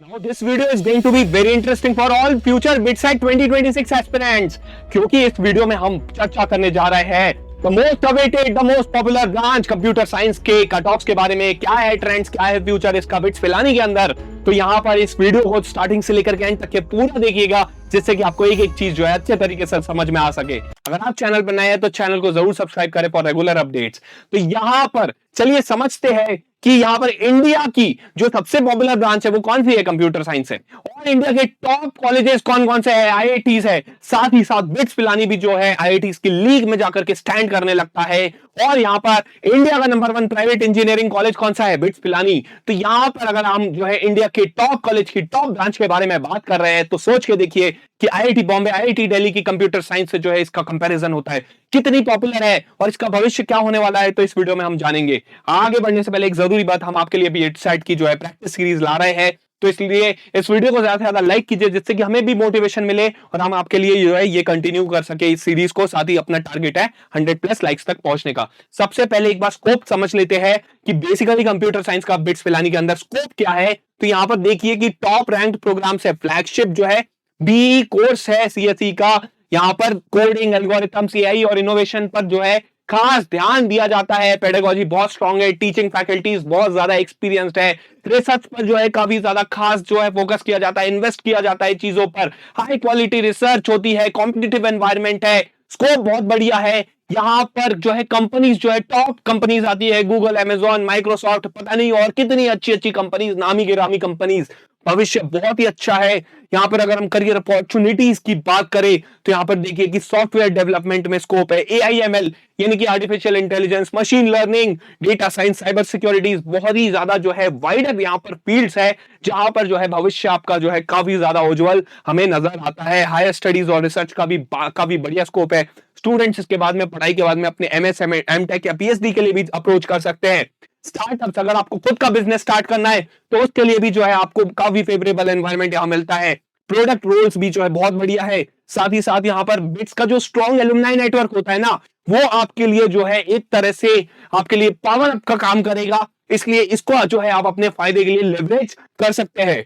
Now this video is going to be very interesting for all future BITSAT 2026 aspirants क्योंकि इस video में हम चर्चा करने जा रहे हैं the most awaited the most popular branch computer science के कट ऑफ्स के बारे में। क्या है ट्रेंड्स, क्या है फ्यूचर इसका बिट्स पिलाने के अंदर। तो यहाँ पर इस वीडियो को स्टार्टिंग से लेकर के एंड तक के पूरा देखिएगा जिससे कि आपको एक एक चीज जो है अच्छे तरीके से समझ में आ सके। अगर आप चैनल पर नए हैं तो चैनल को जरूर सब्सक्राइब करें फॉर रेगुलर अपडेट्स। तो यहाँ पर चलिए समझते हैं कि यहाँ पर इंडिया की जो सबसे पॉपुलर ब्रांच है वो कौन सी है, कंप्यूटर साइंस है। और इंडिया के टॉप कॉलेजेस कौन कौन से हैं, आईआईटीज है। साथ ही साथ बिट्स पिलानी भी जो है आईआईटीज की लीग में जाकर के स्टैंड करने लगता है। और यहाँ पर इंडिया का नंबर 1 प्राइवेट इंजीनियरिंग कॉलेज कौन सा है, बिट्स पिलानी। तो यहाँ पर अगर हम जो है इंडिया के टॉप कॉलेज की टॉप ब्रांच के बारे में बात कर रहे हैं तो सोच के देखिए कि आईआईटी बॉम्बे, आईआईटी दिल्ली की कंप्यूटर साइंस से जो है इसका कंपैरिजन होता है, कितनी पॉपुलर है और इसका भविष्य क्या होने वाला है। तो इस वीडियो में हम जानेंगे। आगे बढ़ने से पहले एक जरूरी बात, हम आपके लिए भी बिटसैट की जो है प्रैक्टिस सीरीज ला रहे हैं, तो इसलिए इस वीडियो को ज्यादा से ज्यादा लाइक कीजिए जिससे कि हमें भी मोटिवेशन मिले और हम आपके लिए जो है ये कंटिन्यू कर सके इस सीरीज को। साथ ही अपना टारगेट है 100+ लाइक्स तक पहुंचने का। सबसे पहले एक बार स्कोप समझ लेते हैं कि बेसिकली कंप्यूटर साइंस का बिट्स पिलानी के अंदर स्कोप क्या है। तो यहां पर देखिए कि टॉप रैंक्ड प्रोग्राम है, फ्लैगशिप जो है बीई कोर्स है सीएसई का। यहाँ पर कोडिंग, एल्गोरिथम, सीआई और इनोवेशन पर जो है खास ध्यान दिया जाता है। पेडागोजी बहुत स्ट्रांग है, टीचिंग फैकल्टीज बहुत ज्यादा एक्सपीरियंस्ड है, रिसर्च पर जो है काफी ज्यादा खास जो है फोकस किया जाता है, इन्वेस्ट किया जाता है चीजों पर, हाई क्वालिटी रिसर्च होती है, कॉम्पिटिटिव एनवायरनमेंट है, स्कोप बहुत बढ़िया है। यहाँ पर जो है कंपनीज जो है टॉप कंपनीज आती है, गूगल, अमेजॉन, माइक्रोसॉफ्ट, पता नहीं और कितनी अच्छी अच्छी कंपनीज, नामी गिरामी कंपनीज। भविष्य बहुत ही अच्छा है। यहाँ पर अगर हम करियर अपॉर्चुनिटीज की बात करें तो यहाँ पर देखिए कि सॉफ्टवेयर डेवलपमेंट में स्कोप है, एआईएमएल यानी कि artificial intelligence, machine learning, data science, cyber securities, बहुत ही ज्यादा जो है वाइडर यहाँ पर फील्ड्स है जहां पर जो है भविष्य आपका जो है काफी ज्यादा उज्जवल हमें नजर आता है। हायर स्टडीज और रिसर्च का भी काफी बढ़िया स्कोप है। स्टूडेंट्स इसके बाद में पढ़ाई के बाद में अपने एमएस, एमटेक या पीएचडी के लिए भी अप्रोच कर सकते हैं। स्टार्टअप्स, अगर आपको खुद का बिजनेस स्टार्ट करना है तो उसके लिए भी जो है आपको काफी फेवरेबल एनवायरनमेंट यहां मिलता है। प्रोडक्ट रोल्स भी जो है बहुत बढ़िया है। साथ ही साथ यहाँ पर बिट्स का जो स्ट्रॉन्ग एलुमनाई नेटवर्क होता है ना, वो आपके लिए जो है एक तरह से आपके लिए पावर अप का काम करेगा, इसलिए इसको जो है आप अपने फायदे के लिए लेवरेज कर सकते हैं।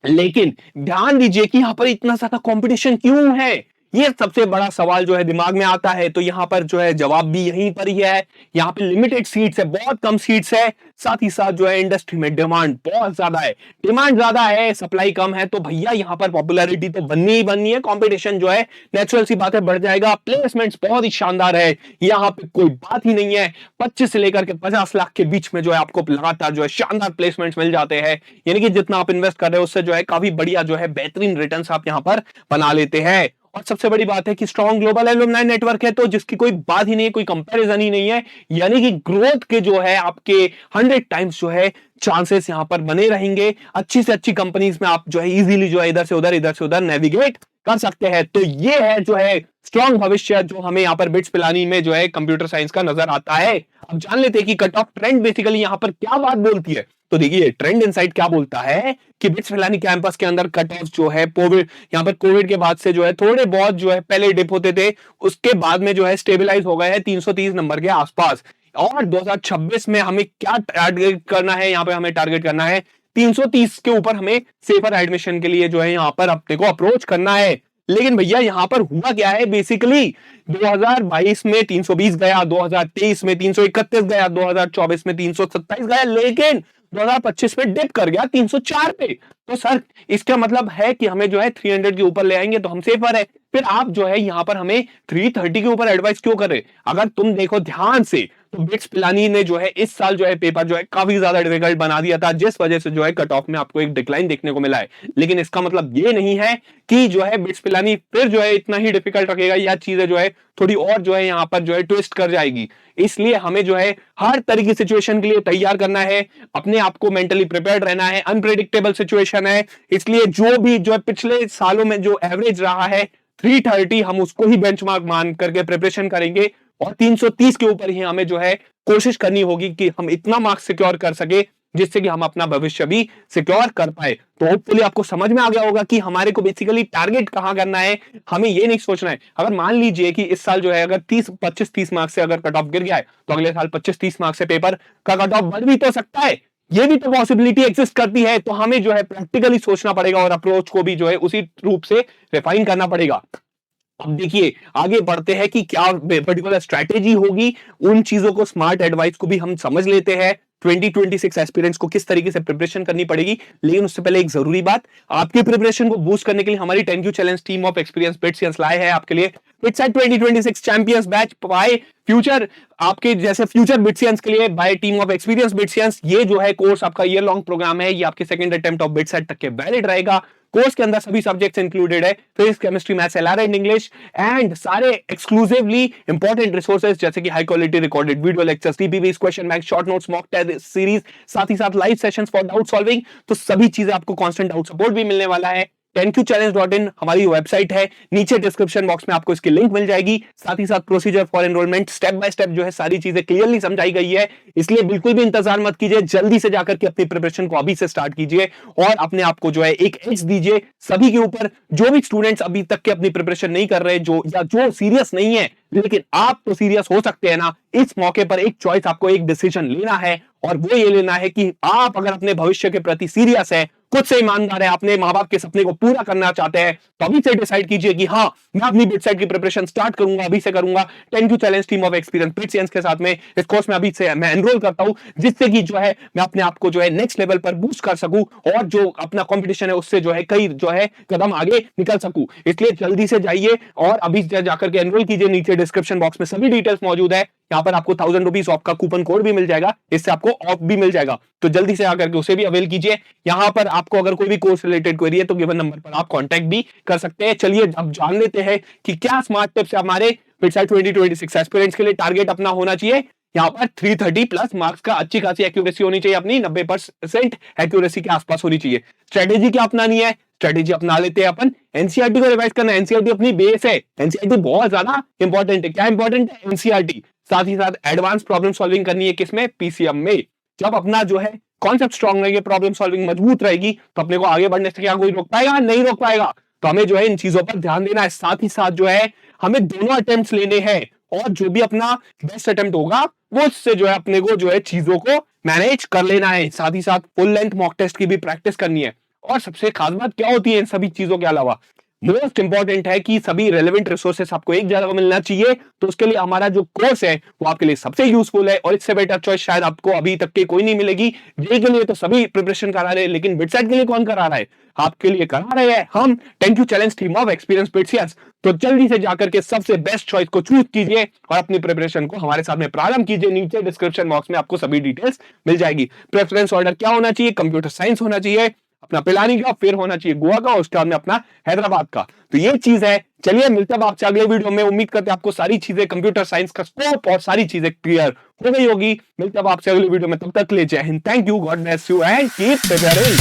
लेकिन ध्यान दीजिए कि यहाँ पर इतना ज्यादा कंपटीशन क्यों है, ये सबसे बड़ा सवाल जो है दिमाग में आता है। तो यहाँ पर जो है जवाब भी यहीं पर ही है। यहाँ पे लिमिटेड सीट्स है, बहुत कम सीट्स है। साथ ही साथ जो है इंडस्ट्री में डिमांड बहुत ज्यादा है, डिमांड ज्यादा है, सप्लाई कम है। तो भैया यहाँ पर पॉपुलैरिटी तो बननी ही बननी है, कंपटीशन जो है नेचुरल सी बात है बढ़ जाएगा। प्लेसमेंट्स बहुत ही शानदार है, यहाँ पे कोई बात ही नहीं है। 25 से लेकर के 50 लाख के बीच में जो है आपको लगातार जो है शानदार प्लेसमेंट्स मिल जाते हैं। यानी कि जितना आप इन्वेस्ट कर रहे हो उससे जो है काफी बढ़िया जो है बेहतरीन रिटर्न्स आप यहाँ पर बना लेते हैं। और सबसे बड़ी बात है कि स्ट्रॉन्ग ग्लोबल एलुमनाई नेटवर्क है, तो जिसकी कोई बात ही नहीं है, कोई कंपैरिजन ही नहीं है। यानी कि ग्रोथ के जो है आपके 100 टाइम्स जो है चांसेस यहां पर बने रहेंगे। अच्छी से अच्छी कंपनीज में आप जो है इजीली जो है इधर से उधर नेविगेट कर सकते हैं। तो ये है जो है स्ट्रॉन्ग भविष्य जो हमें यहाँ पर बिट्स पिलानी में जो है कंप्यूटर साइंस का नजर आता है। अब जान लेते हैं कि कट ऑफ ट्रेंड बेसिकली यहाँ पर क्या बात बोलती है। तो देखिए ट्रेंड इनसाइट क्या बोलता है कि बिट्स पिलानी कैंपस के अंदर कट ऑफ जो है यहाँ पर कोविड के बाद से जो है थोड़े बहुत जो है पहले डिप होते थे, उसके बाद में जो है स्टेबलाइज हो गए हैं 330 नंबर के आसपास। और 2026 में हमें क्या टारगेट करना है, यहाँ पे हमें टारगेट करना है 330 के ऊपर। हमें सेफर एडमिशन के लिए जो है यहाँ पर अपने को अप्रोच करना है। लेकिन भैया यहाँ पर हुआ क्या है, बेसिकली 2022 में 320 गया, 2023 में 331 गया, 2024 में 327 गया, लेकिन 2025 में डिप कर गया 304 पे। तो सर इसका मतलब है कि हमें जो है 300 के ऊपर ले आएंगे तो हम सेफर है। फिर आप जो है यहाँ पर हमें 330 के ऊपर एडवाइस क्यों कर रहे। अगर तुम देखो ध्यान से तो बिट्स पिलानी ने जो है इस साल जो है पेपर जो है काफी ज्यादा डिफिकल्ट बना दिया था, जिस वजह से जो है कट ऑफ में आपको एक डिक्लाइन देखने को मिला है। लेकिन इसका मतलब ये नहीं है कि जो है बिट्स पिलानी फिर जो है इतना ही डिफिकल्ट रखेगा, या चीजें जो है थोड़ी और जो है यहाँ पर जो है ट्विस्ट कर जाएगी। इसलिए हमें जो है हर तरह की सिचुएशन के लिए तैयार करना है, अपने आप को मेंटली प्रिपेयर्ड रहना है। अनप्रेडिक्टेबल सिचुएशन है, इसलिए जो भी जो है पिछले सालों में जो एवरेज रहा है 330 हम उसको ही बेंचमार्क मान करके प्रिपरेशन करेंगे और 330 के ऊपर ही हमें जो है कोशिश करनी होगी कि हम इतना मार्क्स सिक्योर कर सके जिससे कि हम अपना भविष्य भी सिक्योर कर पाए। तो होपफुली आपको समझ में आ गया होगा कि हमारे को बेसिकली टारगेट कहां करना है। हमें ये नहीं सोचना है अगर मान लीजिए कि इस साल जो है अगर 25-30 मार्क्स से अगर कट ऑफ गिर गया है तो अगले साल 25-30 मार्क्स से पेपर का कट ऑफ बढ़ भी तो सकता है। ये भी तो पॉसिबिलिटी एग्जिस्ट करती है। तो हमें जो है प्रैक्टिकली सोचना पड़ेगा और अप्रोच को भी जो है उसी रूप से रिफाइन करना पड़ेगा। अब देखिए आगे बढ़ते हैं कि क्या पर्टिकुलर स्ट्रैटेजी होगी, उन चीजों को, स्मार्ट एडवाइस को भी हम समझ लेते हैं। 2026 एस्पिरेंट्स को किस तरीके से प्रिपरेशन करनी पड़ेगी। लेकिन उससे पहले एक जरूरी बात, आपकी प्रिपरेशन को बूस्ट करने के लिए हमारी 10Q challenge team of experience bits लाए हैं आपके लिए बिटसाइट 2026 चैंपियंस बैच बाय फ्यूचर, आपके जैसे फ्यूचर बिट्सियंस के लिए बाय टीम ऑफ एक्सपीरियंस बिट्सियंस। ये जो है कोर्स आपका ईयर लॉन्ग प्रोग्राम है, ये आपके सेकंड अटेम्प्ट ऑफ बिटसाइट तक के वैलिड रहेगा। कोर्स के अंदर सभी सब्जेक्ट्स इंक्लूडेड है, physics, chemistry, maths, LR and English, and सारे एक्सक्लूसिवली इंपॉर्टेंट रिसोर्सेज जैसे कि high quality recorded video lectures, TPVs, question bank, short notes, mock test series, साथ ही साथ live sessions for doubt solving. तो सभी चीजें आपको कांस्टेंट डाउट सपोर्ट भी मिलने वाला है। 10qchallenge.in हमारी वेबसाइट है, नीचे डिस्क्रिप्शन बॉक्स में आपको इसकी लिंक मिल जाएगी। साथ ही साथ procedure for enrolment step by step जो है सारी चीजें क्लियरली समझाई गई है। इसलिए बिल्कुल भी इंतजार मत कीजिए, जल्दी से जाकर के अपनी प्रिपरेशन को अभी से स्टार्ट कीजिए और अपने आप को जो है एक एज दीजिए सभी के ऊपर। जो भी स्टूडेंट्स अभी तक के अपनी प्रिपरेशन नहीं कर रहे, जो सीरियस नहीं है, लेकिन आप तो सीरियस हो सकते हैं ना, इस मौके पर एक चॉइस, आपको एक डिसीजन लेना है और वो ये लेना है कि आप अगर अपने भविष्य के प्रति सीरियस है, खुद से ईमानदार है, अपने माँ बाप के सपने को पूरा करना चाहते हैं, तो अभी से डिसाइड कीजिए कि हाँ मैं अपनी बिटसाइट की प्रिपरेशन स्टार्ट करूंगा, अभी से करूंगा। 10Q challenge team of experience BITSians के साथ में इस कोर्स में अभी से मैं एनरोल करता हूं, जिससे कि जो है मैं अपने आप को जो है नेक्स्ट लेवल पर बूस्ट कर सकूं और जो अपना कंपटीशन है उससे जो है कई जो है कदम आगे निकल सकूं। इसलिए जल्दी से जाइए और अभी जाकर के एनरोल कीजिए। नीचे डिस्क्रिप्शन बॉक्स में सभी डिटेल्स मौजूद है। यहाँ पर आपको 1000 रुपीज ऑफ का कूपन कोड भी मिल जाएगा, इससे आपको ऑफ भी मिल जाएगा, तो जल्दी से आकर के उसे भी अवेल कीजिए। यहाँ पर आपको अगर कोई भी कोर्स रिलेटेड क्वेरी है तो गिवन नंबर पर आप कांटेक्ट भी कर सकते हैं। चलिए अब जान लेते हैं कि क्या स्मार्ट टिप्स हमारे बिटसाइट 2026 एस्पिरेंट्स के लिए टारगेट अपना होना चाहिए। यहाँ पर 330 प्लस मार्क्स का अच्छी खासी एक्यूरेसी होनी चाहिए, अपनी 90% एक्यूरेसी के आसपास होनी चाहिए। स्ट्रेटेजी क्या अपनानी है, स्ट्रेटेजी अपना लेते हैं अपन। एनसीईआरटी को रिवाइज करना है, एनसीईआरटी अपनी बेस है, एनसीईआरटी बहुत ज्यादा इंपॉर्टेंट है। क्या इंपॉर्टेंट है, एनसीईआरटी। साथ ही साथ एडवांस प्रॉब्लम सॉल्विंग करनी है, किसमें, पीसीएम में। जब अपना जो है कॉन्सेप्ट स्ट्रॉन्ग रहेंगे, प्रॉब्लम सॉल्विंग मजबूत रहेगी, तो अपने को आगे बढ़ने से क्या कोई रोक पाएगा, नहीं रोक पाएगा। तो हमें जो है इन चीजों पर ध्यान देना है। साथ ही साथ जो है हमें दोनों अटेम्प्ट्स लेने हैं और जो भी अपना बेस्ट अटेम्प्ट होगा वो उससे जो है अपने को जो है चीजों को मैनेज कर लेना है। साथ ही साथ फुल लेंथ मॉक टेस्ट की भी प्रैक्टिस करनी है। और सबसे खास बात क्या होती है इन सभी चीजों के अलावा, मोस्ट इंपॉर्टेंट है कि सभी रेलेवेंट रिसोर्सेस आपको एक जगह मिलना चाहिए। तो उसके लिए हमारा जो कोर्स है वो आपके लिए सबसे यूजफुल है और इससे बेटर चॉइस शायद आपको अभी तक के कोई नहीं मिलेगी। जेई के लिए तो सभी प्रिपरेशन करा रहे हैं, लेकिन बिटसाइट के लिए कौन करा रहा है, आपके लिए करा रहे हैं हम, 10Q challenge team of experience BITSians. तो जल्दी से जाकर के सबसे बेस्ट चॉइस को चूज कीजिए और अपनी प्रिपरेशन को हमारे साथ में प्रारंभ कीजिए। नीचे डिस्क्रिप्शन बॉक्स में आपको सभी डिटेल्स मिल जाएगी। प्रेफरेंस ऑर्डर क्या होना चाहिए, कंप्यूटर साइंस होना चाहिए, अपना पिलानी का, फिर होना चाहिए गोवा का, उसके बाद में अपना हैदराबाद का। तो ये चीज है। चलिए मिलते हैं आपसे अगले वीडियो में। उम्मीद करते हैं आपको सारी चीजें, कंप्यूटर साइंस का स्कोप और सारी चीजें क्लियर हो गई होगी। मिलते हैं आपसे अगले वीडियो में, तब तक ले जय Hind, thank you, God bless you and keep preparing.